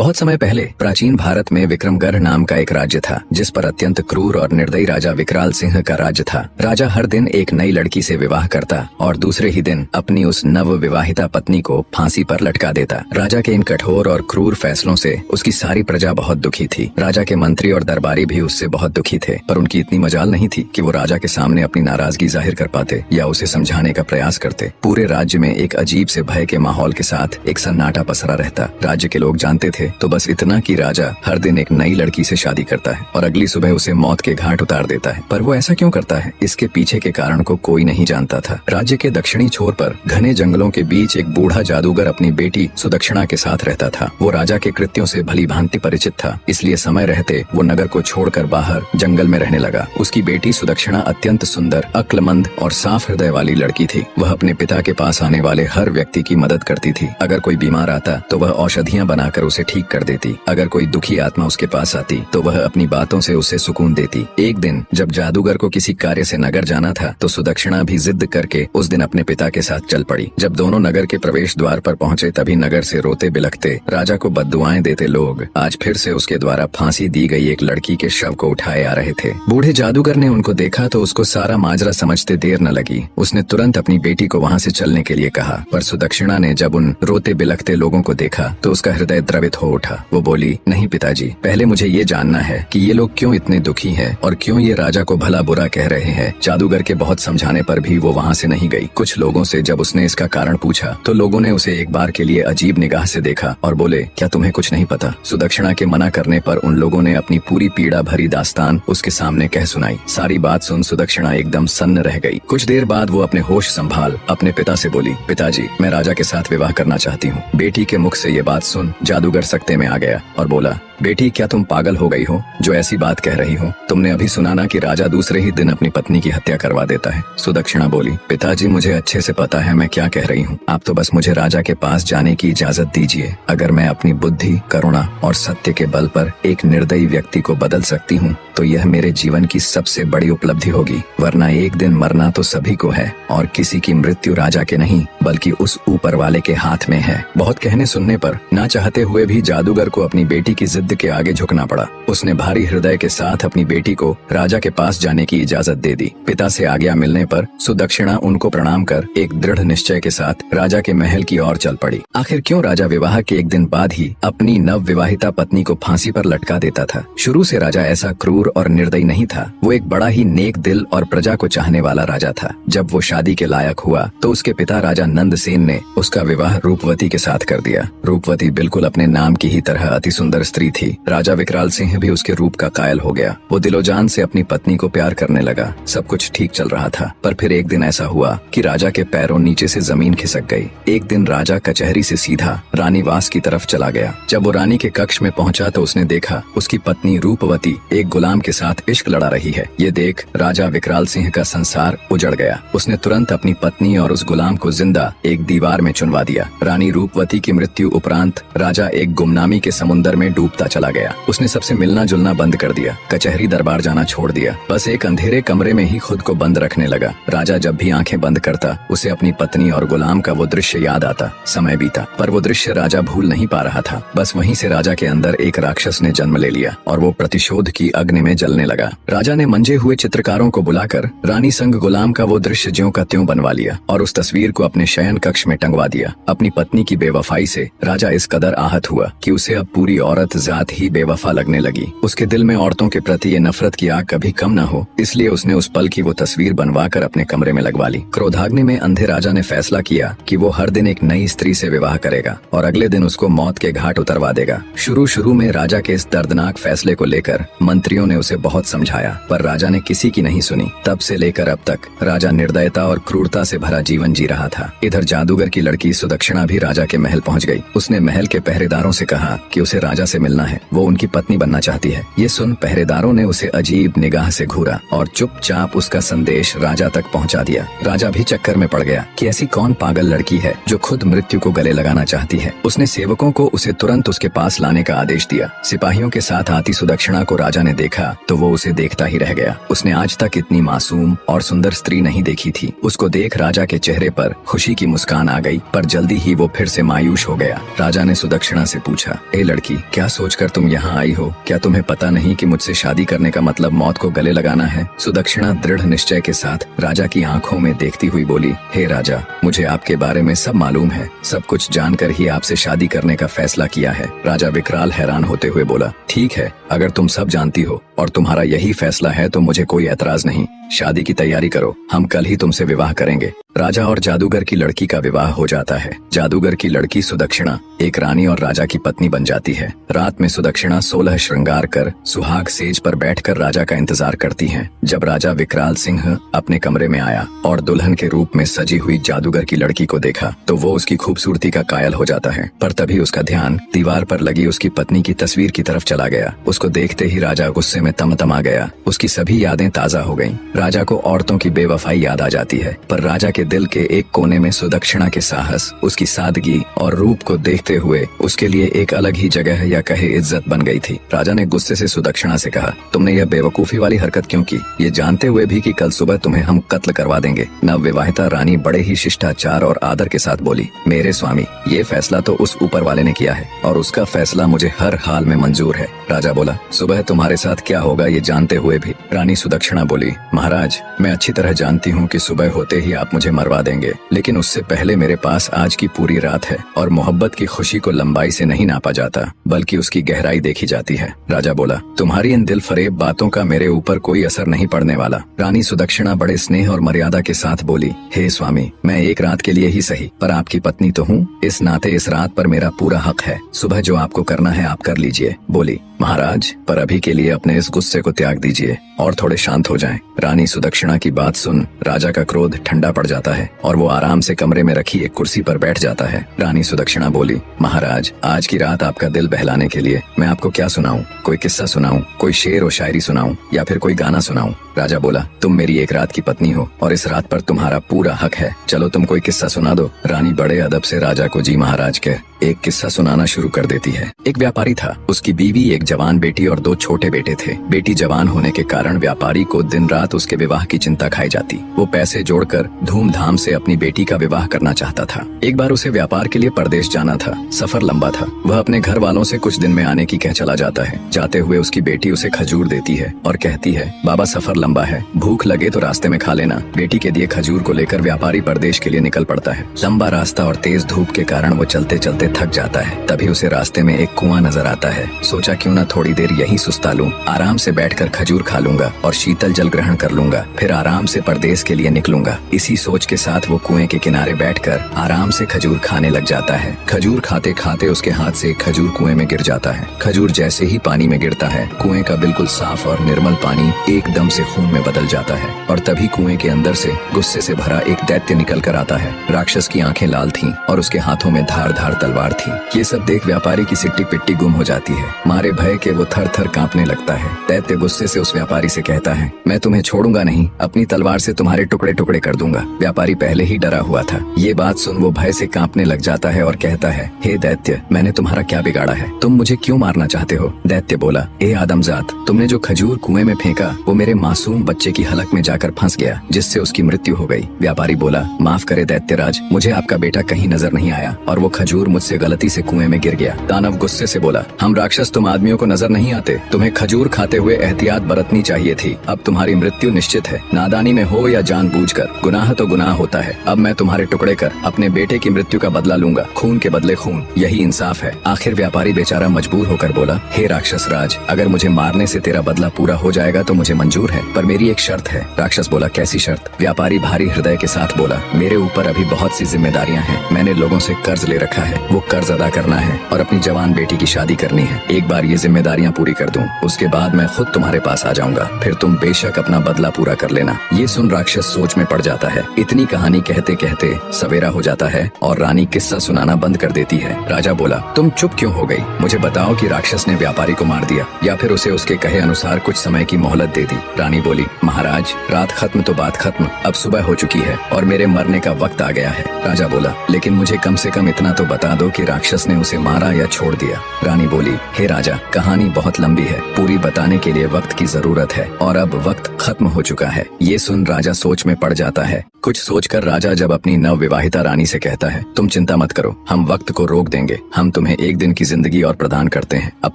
बहुत समय पहले प्राचीन भारत में विक्रमगढ़ नाम का एक राज्य था, जिस पर अत्यंत क्रूर और निर्दयी राजा विकराल सिंह का राज्य था। राजा हर दिन एक नई लड़की से विवाह करता और दूसरे ही दिन अपनी उस नव विवाहिता पत्नी को फांसी पर लटका देता। राजा के इन कठोर और क्रूर फैसलों से उसकी सारी प्रजा बहुत दुखी थी। राजा के मंत्री और दरबारी भी उससे बहुत दुखी थे, पर उनकी इतनी मजाल नहीं थी कि वो राजा के सामने अपनी नाराजगी जाहिर कर पाते या उसे समझाने का प्रयास करते। पूरे राज्य में एक अजीब से भय के माहौल के साथ एक सन्नाटा पसरा रहता। राज्य के लोग जानते थे तो बस इतना कि राजा हर दिन एक नई लड़की से शादी करता है और अगली सुबह उसे मौत के घाट उतार देता है। पर वो ऐसा क्यों करता है, इसके पीछे के कारण को कोई नहीं जानता था। राज्य के दक्षिणी छोर पर घने जंगलों के बीच एक बूढ़ा जादूगर अपनी बेटी सुदक्षिणा के साथ रहता था। वो राजा के कृत्यों से भली भांति परिचित था, इसलिए समय रहते वो नगर को छोड़कर बाहर जंगल में रहने लगा। उसकी बेटी सुदक्षिणा अत्यंत सुंदर, अक्लमंद और साफ हृदय वाली लड़की थी। वह अपने पिता के पास आने वाले हर व्यक्ति की मदद करती थी। अगर कोई बीमार आता तो वह औषधियाँ बनाकर उसे ठीक कर देती। अगर कोई दुखी आत्मा उसके पास आती तो वह अपनी बातों से उसे सुकून देती। एक दिन जब जादूगर को किसी कार्य से नगर जाना था तो सुदक्षिणा भी जिद करके उस दिन अपने पिता के साथ चल पड़ी। जब दोनों नगर के प्रवेश द्वार पर पहुंचे तभी नगर से रोते बिलखते, राजा को बद्दुआएं देते लोग आज फिर से उसके द्वारा फांसी दी गई एक लड़की के शव को उठाए आ रहे थे। बूढ़े जादूगर ने उनको देखा तो उसको सारा माजरा समझते देर न लगी। उसने तुरंत अपनी बेटी को वहाँ से चलने के लिए कहा, पर सुदक्षिणा ने जब उन रोते बिलखते लोगों को देखा तो उसका हृदय द्रवित हो उठा। वो बोली, नहीं पिताजी, पहले मुझे ये जानना है कि ये लोग क्यों इतने दुखी हैं और क्यों ये राजा को भला बुरा कह रहे हैं। जादूगर के बहुत समझाने पर भी वो वहाँ से नहीं गई। कुछ लोगों से जब उसने इसका कारण पूछा तो लोगों ने उसे एक बार के लिए अजीब निगाह से देखा और बोले, क्या तुम्हें कुछ नहीं पता? सुदक्षिणा के मना करने पर उन लोगों ने अपनी पूरी पीड़ा भरी दास्तान उसके सामने कह सुनाई। सारी बात सुन सुदक्षिणा एकदम सन्न रह गई। कुछ देर बाद वो अपने होश संभाल अपने पिता से बोली, पिताजी, मैं राजा के साथ विवाह करना चाहती हूँ। बेटी के मुख से ये बात सुन जादूगर सकते में आ गया और बोला, बेटी, क्या तुम पागल हो गई हो जो ऐसी बात कह रही हो? तुमने अभी सुना ना कि राजा दूसरे ही दिन अपनी पत्नी की हत्या करवा देता है। सुदक्षिणा बोली, पिताजी, मुझे अच्छे से पता है मैं क्या कह रही हूँ। आप तो बस मुझे राजा के पास जाने की इजाजत दीजिए। अगर मैं अपनी बुद्धि, करुणा और सत्य के बल पर एक निर्दयी व्यक्ति को बदल सकती हूँ तो यह मेरे जीवन की सबसे बड़ी उपलब्धि होगी, वरना एक दिन मरना तो सभी को है और किसी की मृत्यु राजा के नहीं बल्कि उस ऊपर वाले के हाथ में है। बहुत कहने सुनने पर ना चाहते हुए भी जादूगर को अपनी बेटी की जिद के आगे झुकना पड़ा। उसने भारी हृदय के साथ अपनी बेटी को राजा के पास जाने की इजाजत दे दी। पिता से आज्ञा मिलने पर सुदक्षिणा उनको प्रणाम कर एक दृढ़ निश्चय के साथ राजा के महल की ओर चल पड़ी। आखिर क्यों राजा विवाह के एक दिन बाद ही अपनी नव विवाहिता पत्नी को फांसी पर लटका देता था? शुरू से राजा ऐसा क्रूर और निर्दयी नहीं था। वो एक बड़ा ही नेक दिल और प्रजा को चाहने वाला राजा था। जब वो शादी के लायक हुआ तो उसके पिता राजा नंदसेन ने उसका विवाह रूपवती के साथ कर दिया। रूपवती बिल्कुल अपने नाम की ही तरह अति सुंदर स्त्री थी। राजा विकराल सिंह भी उसके रूप का कायल हो गया। वो दिलोजान से अपनी पत्नी को प्यार करने लगा। सब कुछ ठीक चल रहा था, पर फिर एक दिन ऐसा हुआ कि राजा के पैरों नीचे से जमीन खिसक गई। एक दिन राजा कचहरी से सीधा रानीवास की तरफ चला गया। जब वो रानी के कक्ष में पहुंचा तो उसने देखा उसकी पत्नी रूपवती एक गुलाम के साथ इश्क लड़ा रही है। ये देख राजा विकराल सिंह का संसार उजड़ गया। उसने तुरंत अपनी पत्नी और उस गुलाम को जिंदा एक दीवार में चुनवा दिया। रानी रूपवती की मृत्यु उपरांत राजा एक गुमनामी के समुद्र में डूबता चला गया। उसने सबसे मिलना जुलना बंद कर दिया, कचहरी दरबार जाना छोड़ दिया, बस एक अंधेरे कमरे में ही खुद को बंद रखने लगा। राजा जब भी आंखें बंद करता उसे अपनी पत्नी और गुलाम का वो दृश्य याद आता। समय बीता पर वो दृश्य राजा भूल नहीं पा रहा था। बस वहीं से राजा के अंदर एक राक्षस ने जन्म ले लिया और वो प्रतिशोध की अग्नि में जलने लगा। राजा ने मंजे हुए चित्रकारों को बुलाकर रानी संग गुलाम का वो दृश्य ज्यों का त्यों बनवा लिया और उस तस्वीर को अपने शयन कक्ष में टंगवा दिया। अपनी पत्नी की बेवफाई से राजा इस कदर आहत हुआ कि उसे अब पूरी औरत जात ही बेवफा लगने लगी। उसके दिल में औरतों के प्रति ये नफरत की आग कभी कम न हो, इसलिए उसने उस पल की वो तस्वीर बनवाकर अपने कमरे में लगवा ली। क्रोधाग्नि में अंधे राजा ने फैसला किया कि वो हर दिन एक नई स्त्री से विवाह करेगा और अगले दिन उसको मौत के घाट उतरवा देगा। शुरू में राजा के इस दर्दनाक फैसले को लेकर मंत्रियों ने उसे बहुत समझाया, पर राजा ने किसी की नहीं सुनी। तब से लेकर अब तक राजा निर्दयता और क्रूरता से भरा जीवन जी रहा था। इधर जादूगर की लड़की सुदक्षिणा भी राजा के महल पहुंच गई। उसने महल के पहरेदारों से कहा कि उसे राजा से मिलना बदलना है, वो उनकी पत्नी बनना चाहती है। ये सुन पहरेदारों ने उसे अजीब निगाह से घूरा और चुपचाप उसका संदेश राजा तक पहुंचा दिया। राजा भी चक्कर में पड़ गया कि ऐसी कौन पागल लड़की है जो खुद मृत्यु को गले लगाना चाहती है। उसने सेवकों को उसे तुरंत उसके पास लाने का आदेश दिया। सिपाहियों के साथ आती सुदक्षिणा को राजा ने देखा तो वो उसे देखता ही रह गया। उसने आज तक इतनी मासूम और सुंदर स्त्री नहीं देखी थी। उसको देख राजा के चेहरे पर खुशी की मुस्कान आ गई, पर जल्दी ही वो फिर से मायूस हो गया। राजा ने सुदक्षिणा से पूछा, ए लड़की, क्या सोचकर तुम यहाँ आई हो? क्या तुम्हें पता नहीं कि मुझसे शादी करने का मतलब मौत को गले लगाना है? सुदक्षिणा दृढ़ निश्चय के साथ राजा की आंखों में देखती हुई बोली, हे राजा, मुझे आपके बारे में सब मालूम है। सब कुछ जानकर ही आपसे शादी करने का फैसला किया है। राजा विकराल हैरान होते हुए बोला, ठीक है, अगर तुम सब जानती हो और तुम्हारा यही फैसला है तो मुझे कोई एतराज नहीं। शादी की तैयारी करो, हम कल ही तुमसे विवाह करेंगे। राजा और जादूगर की लड़की का विवाह हो जाता है। जादूगर की लड़की सुदक्षिणा एक रानी और राजा की पत्नी बन जाती है। रात में सुदक्षिणा 16 श्रृंगार कर सुहाग सेज पर बैठकर राजा का इंतजार करती है। जब राजा विकराल सिंह अपने कमरे में आया और दुल्हन के रूप में सजी हुई जादूगर की लड़की को देखा तो वो उसकी खूबसूरती का कायल हो जाता है। पर तभी उसका ध्यान दीवार पर लगी उसकी पत्नी की तस्वीर की तरफ चला गया। उसको देखते ही राजा गुस्से में तमतमा गया। उसकी सभी यादें ताजा हो गईं। राजा को औरतों की बेवफाई याद आ जाती है, पर राजा के दिल के एक कोने में सुदक्षिणा के साहस, उसकी सादगी और रूप को देखते हुए उसके लिए एक अलग ही जगह या कहे इज्जत बन गई थी। राजा ने गुस्से से सुदक्षिणा से कहा, तुमने यह बेवकूफी वाली हरकत क्यों की, ये जानते हुए भी कि कल सुबह तुम्हें हम कत्ल करवा देंगे? नवविवाहिता रानी बड़े ही शिष्टाचार और आदर के साथ बोली, मेरे स्वामी, ये फैसला तो उस ऊपर वाले ने किया है और उसका फैसला मुझे हर हाल में मंजूर है। राजा बोला, सुबह तुम्हारे साथ क्या होगा ये जानते हुए भी? रानी सुदक्षिणा बोली, महाराज, मैं अच्छी तरह जानती हूँ कि सुबह होते ही आप मुझे मरवा देंगे, लेकिन उससे पहले मेरे पास आज की पूरी रात है और मोहब्बत की खुशी को लंबाई से नहीं नापा जाता बल्कि उसकी गहराई देखी जाती है। राजा बोला, तुम्हारी इन दिल फरेब बातों का मेरे ऊपर कोई असर नहीं पड़ने वाला। रानी सुदक्षिणा बड़े स्नेह और मर्यादा के साथ बोली, हे स्वामी, मैं एक रात के लिए ही सही पर आपकी पत्नी तो हूँ, इस नाते इस रात पर मेरा पूरा हक है। सुबह जो आपको करना है आप कर लीजिए। बोली, महाराज, पर अभी के लिए अपने इस गुस्से को त्याग दीजिए और थोड़े शांत हो जाएं। रानी सुदक्षिणा की बात सुन राजा का क्रोध ठंडा पड़ जाता है और वो आराम से कमरे में रखी एक कुर्सी पर बैठ जाता है। रानी सुदक्षिणा बोली, महाराज, आज की रात आपका दिल बहलाने के लिए मैं आपको क्या सुनाऊं? कोई किस्सा सुनाऊं, कोई शेर और शायरी सुनाऊं या फिर कोई गाना सुनाऊं? राजा बोला, तुम मेरी एक रात की पत्नी हो और इस रात पर तुम्हारा पूरा हक है। चलो तुम कोई किस्सा सुना दो। रानी बड़े अदब से राजा को जी महाराज के एक किस्सा सुनाना शुरू कर देती है। एक व्यापारी था, उसकी बीवी, एक जवान बेटी और 2 छोटे बेटे थे। बेटी जवान होने के कारण व्यापारी को दिन रात उसके विवाह की चिंता खाई जाती। वो पैसे जोड़कर धूमधाम से अपनी बेटी का विवाह करना चाहता था। एक बार उसे व्यापार के लिए परदेश जाना था। सफर लंबा था। वह अपने घर वालों से कुछ दिन में आने की कह चला जाता है। जाते हुए उसकी बेटी उसे खजूर देती है और कहती है, बाबा, सफर लंबा है, भूख लगे तो रास्ते में खा लेना। बेटी के दिए खजूर को लेकर व्यापारी परदेश के लिए निकल पड़ता है। लंबा रास्ता और तेज धूप के कारण वो चलते चलते थक जाता है। तभी उसे रास्ते में एक कुआं नजर आता है। सोचा क्यों न थोड़ी देर यहीं सुस्ता लूं, आराम से बैठकर खजूर खा लूंगा और शीतल जल ग्रहण कर लूंगा, फिर आराम से परदेश के लिए निकलूंगा। इसी सोच के साथ वो कुएं के किनारे बैठकर आराम से खजूर खाने लग जाता है। खजूर खाते खाते उसके हाथ से एक खजूर कुएं में गिर जाता है। खजूर जैसे ही पानी में गिरता है, कुएं का बिल्कुल साफ और निर्मल पानी एकदम से खून में बदल जाता है और तभी कुएं के अंदर से गुस्से से भरा एक दैत्य निकल कर आता है। राक्षस की आंखें लाल थीं और उसके हाथों में धार धार तलवार थी। ये सब देख व्यापारी की सिट्टी पिट्टी गुम हो जाती है। मारे भय के वो थर थर कांपने लगता है। दैत्य गुस्से से उस व्यापारी से कहता है, मैं तुम्हें छोड़ूंगा नहीं, अपनी तलवार से तुम्हारे टुकड़े टुकड़े कर दूंगा। व्यापारी पहले ही डरा हुआ था। ये बात सुन वो भय से कांपने लग जाता है और कहता है, हे दैत्य, मैंने तुम्हारा क्या बिगाड़ा है? तुम मुझे क्यों मारना चाहते हो? दैत्य बोला, ए आदमजात, तुमने जो खजूर कुएं में फेंका वो मेरे मासूम बच्चे की हलक में जाकर फंस गया, जिससे उसकी मृत्यु हो गई। व्यापारी बोला, माफ करे दैत्यराज, मुझे आपका बेटा कहीं नजर नहीं आया और वो खजूर मुझसे गलती से कुएं में गिर गया। दानव गुस्से से बोला, हम राक्षस तुम आदमियों को नजर नहीं आते? तुम्हें खजूर खाते हुए एहतियात बरतनी चाहिए थी। अब तुम्हारी मृत्यु निश्चित है, नादानी में हो या जानबूझकर। गुनाह तो गुनाह होता है। अब मैं तुम्हारे टुकड़े कर अपने बेटे की मृत्यु का बदला लूंगा। खून के बदले खून, यही इंसाफ है। आखिर व्यापारी बेचारा मजबूर होकर बोला, हे राक्षस राज, अगर मुझे मारने से तेरा बदला पूरा हो जाएगा तो मुझे मंजूर है, पर मेरी एक शर्त है। राक्षस बोला, कैसी शर्त? व्यापारी भारी हृदय के साथ बोला, मेरे ऊपर अभी बहुत सी जिम्मेदारियां हैं। मैंने लोगों से कर्ज ले रखा है, वो कर्ज अदा करना है और अपनी जवान बेटी की शादी करनी है। एक बार ये जिम्मेदारियां पूरी कर दूं, उसके बाद बाद मैं खुद तुम्हारे पास आ जाऊंगा, फिर तुम बेशक अपना बदला पूरा कर लेना। ये सुन राक्षस सोच में पड़ जाता है। इतनी कहानी कहते कहते सवेरा हो जाता है और रानी किस्सा सुनाना बंद कर देती है। राजा बोला, तुम चुप क्यों हो गई? मुझे बताओ कि राक्षस ने व्यापारी को मार दिया या फिर उसे उसके कहे अनुसार कुछ समय की मोहलत दे दी। रानी बोली, महाराज, रात खत्म तो बात खत्म, अब सुबह हो चुकी है और मेरे मरने का वक्त आ गया है। राजा बोला, लेकिन मुझे कम से कम इतना तो बता दो कि राक्षस ने उसे मारा या छोड़ दिया। रानी बोली, हे राजा, कहानी बहुत लंबी है, पूरी बताने के लिए वक्त की जरूरत है और अब वक्त खत्म हो चुका है। ये सुन राजा सोच में पड़ जाता है। कुछ सोचकर राजा जब अपनी नवविवाहिता रानी से कहता है, तुम चिंता मत करो, हम वक्त को रोक देंगे, हम तुम्हें एक दिन की जिंदगी और प्रदान करते हैं, अब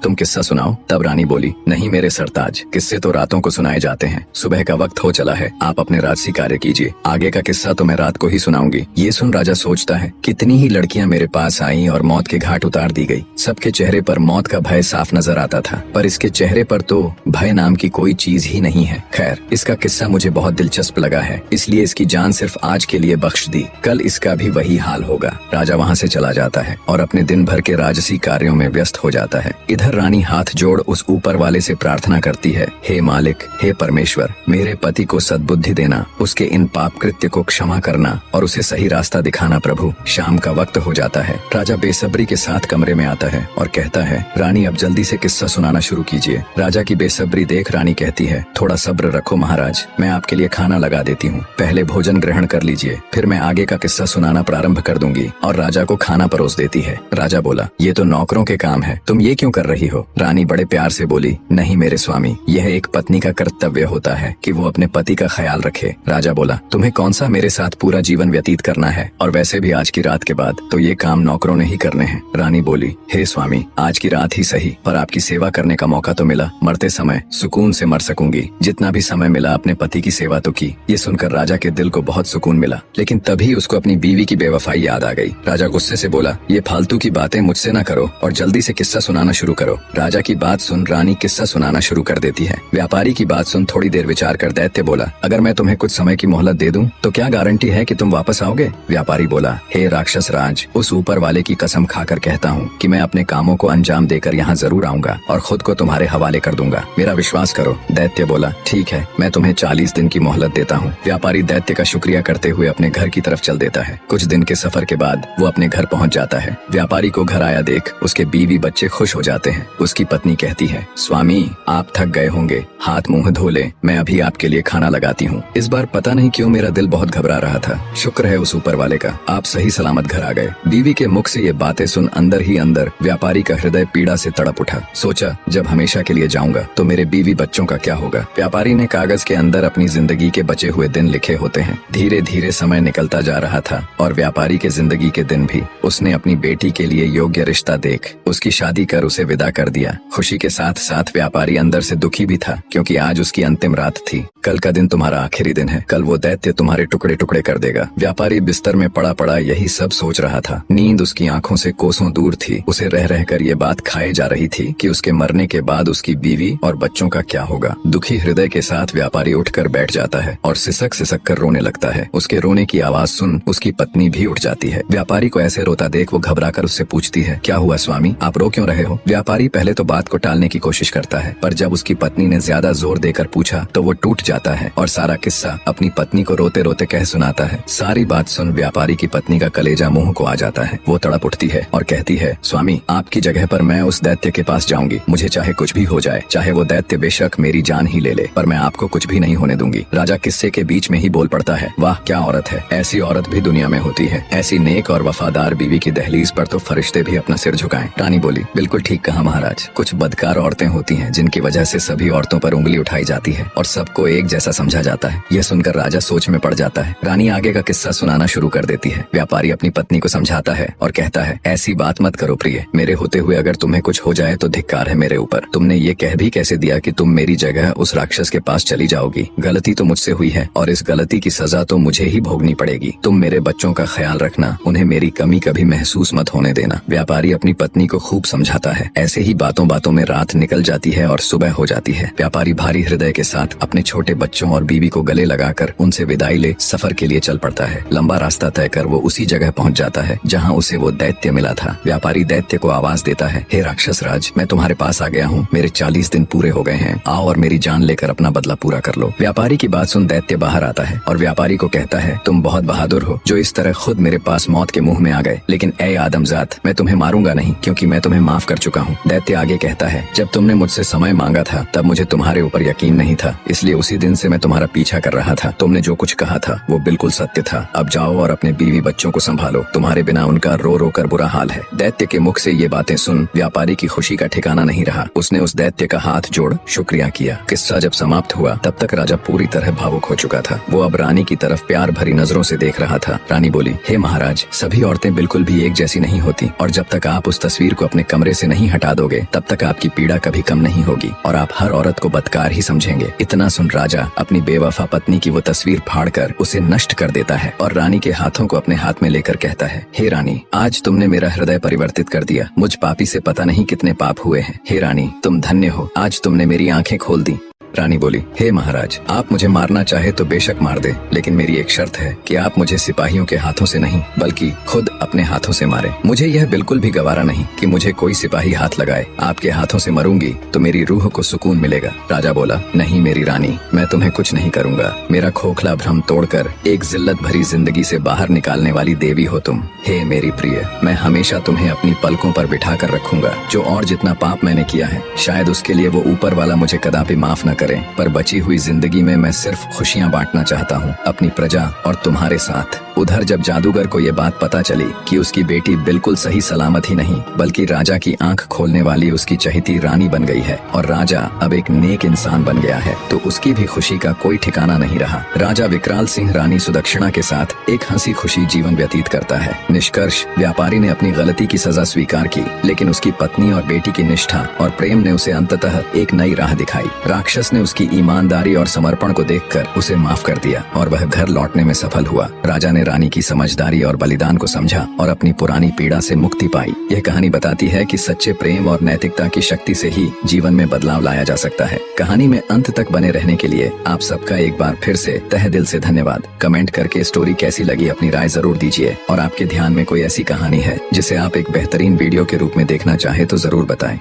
तुम किस्सा सुनाओ। तब रानी बोली, नहीं मेरे सरताज, किस्से तो रातों को सुनाए जाते हैं, सुबह का वक्त हो चला है, आप अपने राजसी कार्य कीजिए, आगे का किस्सा तो मैं रात को ही सुनाऊंगी। ये सुन राजा सोचता है, कितनी ही लड़कियां मेरे पास आईं और मौत के घाट उतार दी गई। सबके चेहरे पर मौत का भय साफ नजर आता था, पर इसके चेहरे पर तो भय नाम की कोई चीज ही नहीं है। खैर, इसका किस्सा मुझे बहुत दिलचस्प लगा है, इसलिए इसकी जान सिर्फ आज के लिए बख्श दी, कल इसका भी वही हाल होगा। राजा वहाँ से चला जाता है और अपने दिन भर के राजसी कार्यों में व्यस्त हो जाता है। इधर रानी हाथ जोड़ उस ऊपर वाले से प्रार्थना करती है, हे मालिक, हे परमेश्वर, मेरे पति को सद्बुद्धि देना, उसके इन पाप कृत्य को क्षमा करना और उसे सही रास्ता दिखाना प्रभु। शाम का वक्त हो जाता है। राजा बेसब्री के साथ कमरे में आता है और कहता है, रानी अब जल्दी से किस्सा सुनाना शुरू कीजिए। राजा की बेसब्री देख रानी कहती है, थोड़ा सब्र रखो महाराज, मैं आपके लिए खाना लगा देती हूँ, पहले भोजन ग्रहण कर लीजिए, फिर मैं आगे का किस्सा सुनाना प्रारंभ कर दूंगी। और राजा को खाना परोस देती है। राजा बोला, ये तो नौकरों के काम है, तुम ये क्यों कर रही हो? रानी बड़े प्यार से बोली, नहीं मेरे स्वामी, यह एक पत्नी का कर्तव्य होता है कि वो अपने पति का ख्याल रखे। राजा बोला, तुम्हें कौन सा मेरे साथ पूरा जीवन व्यतीत करना है, और वैसे भी आज की रात के बाद तो ये काम नौकरों ने ही करने हैं। रानी बोली, हे स्वामी, आज की रात ही सही, पर आपकी सेवा करने का मौका तो मिला, मरते समय सुकून से मर सकूंगी, जितना भी समय मिला अपने पति की सेवा तो की। ये सुनकर राजा के दिल को बहुत सुकून मिला, लेकिन तभी उसको अपनी बीवी की बेवफाई याद आ गई। राजा गुस्से से बोला, ये फालतू की बातें मुझसे न करो और जल्दी से किस्सा सुनाना शुरू करो। राजा की बात सुन रानी किस्सा सुनाना शुरू कर देती है। व्यापारी की बात सुन थोड़ी देर विचार कर दैत्य बोला, अगर मैं तुम्हें कुछ समय की मोहलत दे दूं तो क्या गारंटी है कि तुम वापस आओगे? व्यापारी बोला, हे राक्षस राज, उस ऊपर वाले की कसम खाकर कहता हूँ कि मैं अपने कामों को अंजाम देकर यहाँ जरूर आऊंगा और खुद को तुम्हारे हवाले कर दूंगा, मेरा विश्वास करो। दैत्य बोला, ठीक है, मैं तुम्हें 40 दिन की मोहलत देता हूँ। व्यापारी दैत्य का शुक्रिया करते हुए अपने घर की तरफ चल देता है। कुछ दिन के सफर के बाद वो अपने घर पहुंच जाता है। व्यापारी को घर आया देख उसके बीवी बच्चे खुश हो जाते हैं। उसकी पत्नी कहती है, स्वामी, आप थक गए होंगे, हाथ मुंह धो ले, मैं अभी आपके लिए खाना लगाती हूँ। इस बार पता नहीं क्यों मेरा दिल बहुत घबरा रहा था, शुक्र है उस ऊपर वाले का, आप सही सलामत घर आ गए। बीवी के मुख से ये बातें सुन अंदर ही अंदर व्यापारी का हृदय पीड़ा से तड़प उठा। सोचा, जब हमेशा के लिए जाऊंगा तो मेरे बीवी बच्चों का क्या होगा? व्यापारी ने कागज के अंदर अपनी जिंदगी के बचे हुए दिन लिखे होते हैं। धीरे धीरे समय निकलता जा रहा था और व्यापारी के जिंदगी के दिन भी उसने अपनी बेटी के लिए योग्य रिश्ता देख उसकी शादी कर उसे विदा कर दिया। खुशी के साथ साथ व्यापारी अंदर से दुखी भी था, क्योंकि आज उसकी अंतिम रात थी। कल का दिन तुम्हारा आखिरी दिन है, कल वो दैत्य तुम्हारे टुकड़े टुकड़े कर देगा। व्यापारी बिस्तर में पड़ा पड़ा यही सब सोच रहा था। नींद उसकी आंखों से कोसों दूर थी। उसे रह रहकर ये बात खाए जा रही थी कि उसके मरने के बाद उसकी बीवी और बच्चों का क्या होगा। दुखी हृदय के साथ व्यापारी उठकर बैठ जाता है और सिसक सिसक कर रोने लगता है। उसके रोने की आवाज सुन उसकी पत्नी भी उठ जाती है। व्यापारी को ऐसे रोता देख वो घबराकर उससे पूछती है, क्या हुआ स्वामी, आप रो क्यों रहे हो? व्यापारी पहले तो बात को टालने की कोशिश करता है, पर जब उसकी पत्नी ने ज्यादा जोर देकर पूछा तो वो टूट जाता है और सारा किस्सा अपनी पत्नी को रोते रोते कह सुनाता है। सारी बात सुन व्यापारी की पत्नी का कलेजा मुंह को आ जाता है। वो तड़प उठती है और कहती है, स्वामी, आपकी जगह पर मैं उस दैत्य के पास जाऊंगी, मुझे चाहे कुछ भी हो जाए, चाहे वो दैत्य बेशक मेरी जान ही ले ले, पर मैं आपको कुछ भी नहीं होने दूंगी। राजा किस्से के बीच में ही बोल पड़ता है, वाह क्या औरत है, ऐसी औरत भी दुनिया में होती है। ऐसी नेक और वफादार बीवी की दहलीज पर तो फरिश्ते भी अपना सिर झुकाएं। रानी बोली, बिल्कुल ठीक कहा महाराज, कुछ बदकार औरतें होती हैं जिनकी वजह से सभी औरतों पर उंगली उठाई जाती है और सबको एक जैसा समझा जाता है। यह सुनकर राजा सोच में पड़ जाता है। रानी आगे का किस्सा सुनाना शुरू कर देती है। व्यापारी अपनी पत्नी को समझाता है और कहता है, ऐसी बात मत करो प्रिय, मेरे होते हुए अगर तुम्हें कुछ हो जाए तो धिक्कार है मेरे ऊपर। तुमने ये कह भी कैसे दिया कि तुम मेरी जगह उस राक्षस के पास चली जाओगी? गलती तो मुझसे हुई है और इस गलती की सजा सजा तो मुझे ही भोगनी पड़ेगी। तुम मेरे बच्चों का ख्याल रखना, उन्हें मेरी कमी कभी महसूस मत होने देना। व्यापारी अपनी पत्नी को खूब समझाता है। ऐसे ही बातों बातों में रात निकल जाती है और सुबह हो जाती है। व्यापारी भारी हृदय के साथ अपने छोटे बच्चों और बीवी को गले लगाकर उनसे विदाई ले सफर के लिए चल पड़ता है। लंबा रास्ता तय कर वो उसी जगह पहुंच जाता है जहां उसे वो दैत्य मिला था। व्यापारी दैत्य को आवाज देता है, हे राक्षस राज, मैं तुम्हारे पास आ गया हूँ। मेरे 40 दिन पूरे हो गए हैं, आओ और मेरी जान लेकर अपना बदला पूरा कर लो। व्यापारी की बात सुन दैत्य बाहर आता है और व्यापारी को कहता है, तुम बहुत बहादुर हो जो इस तरह खुद मेरे पास मौत के मुंह में आ गए, लेकिन ए आदमजात, मैं तुम्हें मारूंगा नहीं क्योंकि मैं तुम्हें माफ कर चुका हूँ। दैत्य आगे कहता है, जब तुमने मुझसे समय मांगा था तब मुझे तुम्हारे ऊपर यकीन नहीं था, इसलिए उसी दिन से मैं तुम्हारा पीछा कर रहा था। तुमने जो कुछ कहा था वो बिल्कुल सत्य था। अब जाओ और अपने बीवी बच्चों को संभालो, तुम्हारे बिना उनका रो रो कर बुरा हाल है। दैत्य के मुख से ये बातें सुन व्यापारी की खुशी का ठिकाना नहीं रहा। उसने उस दैत्य का हाथ जोड़ शुक्रिया किया। किस्सा जब समाप्त हुआ तब तक राजा पूरी तरह भावुक हो चुका था। वो अब रानी की तरफ प्यार भरी नजरों से देख रहा था। रानी बोली, हे महाराज, सभी औरतें बिल्कुल भी एक जैसी नहीं होती और जब तक आप उस तस्वीर को अपने कमरे से नहीं हटा दोगे तब तक आपकी पीड़ा कभी कम नहीं होगी और आप हर औरत को बदकार ही समझेंगे। इतना सुन राजा अपनी बेवफा पत्नी की वो तस्वीर फाड़कर उसे नष्ट कर देता है और रानी के हाथों को अपने हाथ में लेकर कहता है, हे रानी, आज तुमने मेरा हृदय परिवर्तित कर दिया। मुझ पापी से पता नहीं कितने पाप हुए हैं। हे रानी, तुम धन्य हो, आज तुमने मेरी आंखें खोल दी। रानी बोली, हे महाराज, आप मुझे मारना चाहे तो बेशक मार दे, लेकिन मेरी एक शर्त है कि आप मुझे सिपाहियों के हाथों से नहीं बल्कि खुद अपने हाथों से मारे। मुझे यह बिल्कुल भी गवारा नहीं कि मुझे कोई सिपाही हाथ लगाए। आपके हाथों से मरूंगी तो मेरी रूह को सुकून मिलेगा। राजा बोला, नहीं मेरी रानी, मैं तुम्हें कुछ नहीं करूंगा। मेरा खोखला भ्रम तोड़कर एक जिल्लत भरी जिंदगी से बाहर निकालने वाली देवी हो तुम। हे मेरी प्रिय, मैं हमेशा तुम्हें अपनी पलकों पर बिठा कर रखूंगा। जो और जितना पाप मैंने किया है शायद उसके लिए वो ऊपर वाला मुझे कदापि माफ न करे, पर बची हुई जिंदगी में मैं सिर्फ खुशियां बांटना चाहता हूँ अपनी प्रजा और तुम्हारे साथ। उधर जब जादूगर को ये बात पता चली कि उसकी बेटी बिल्कुल सही सलामत ही नहीं बल्कि राजा की आंख खोलने वाली उसकी चहेती रानी बन गई है और राजा अब एक नेक इंसान बन गया है, तो उसकी भी खुशी का कोई ठिकाना नहीं रहा। राजा विकराल सिंह रानी सुदक्षिणा के साथ एक हंसी खुशी जीवन व्यतीत करता है। निष्कर्ष, व्यापारी ने अपनी गलती की सजा स्वीकार की, लेकिन उसकी पत्नी और बेटी की निष्ठा और प्रेम ने उसे अंततः एक नई राह दिखाई। राक्षस ने उसकी ईमानदारी और समर्पण को देखकर उसे माफ कर दिया और वह घर लौटने में सफल हुआ। राजा ने रानी की समझदारी और बलिदान को समझा और अपनी पुरानी पीड़ा से मुक्ति पाई। यह कहानी बताती है कि सच्चे प्रेम और नैतिकता की शक्ति से ही जीवन में बदलाव लाया जा सकता है। कहानी में अंत तक बने रहने के लिए आप सबका एक बार फिर से तहे दिल से धन्यवाद। कमेंट करके स्टोरी कैसी लगी अपनी राय जरूर दीजिए और आपके ध्यान में कोई ऐसी कहानी है जिसे आप एक बेहतरीन वीडियो के रूप में देखना चाहे तो जरूर बताएं।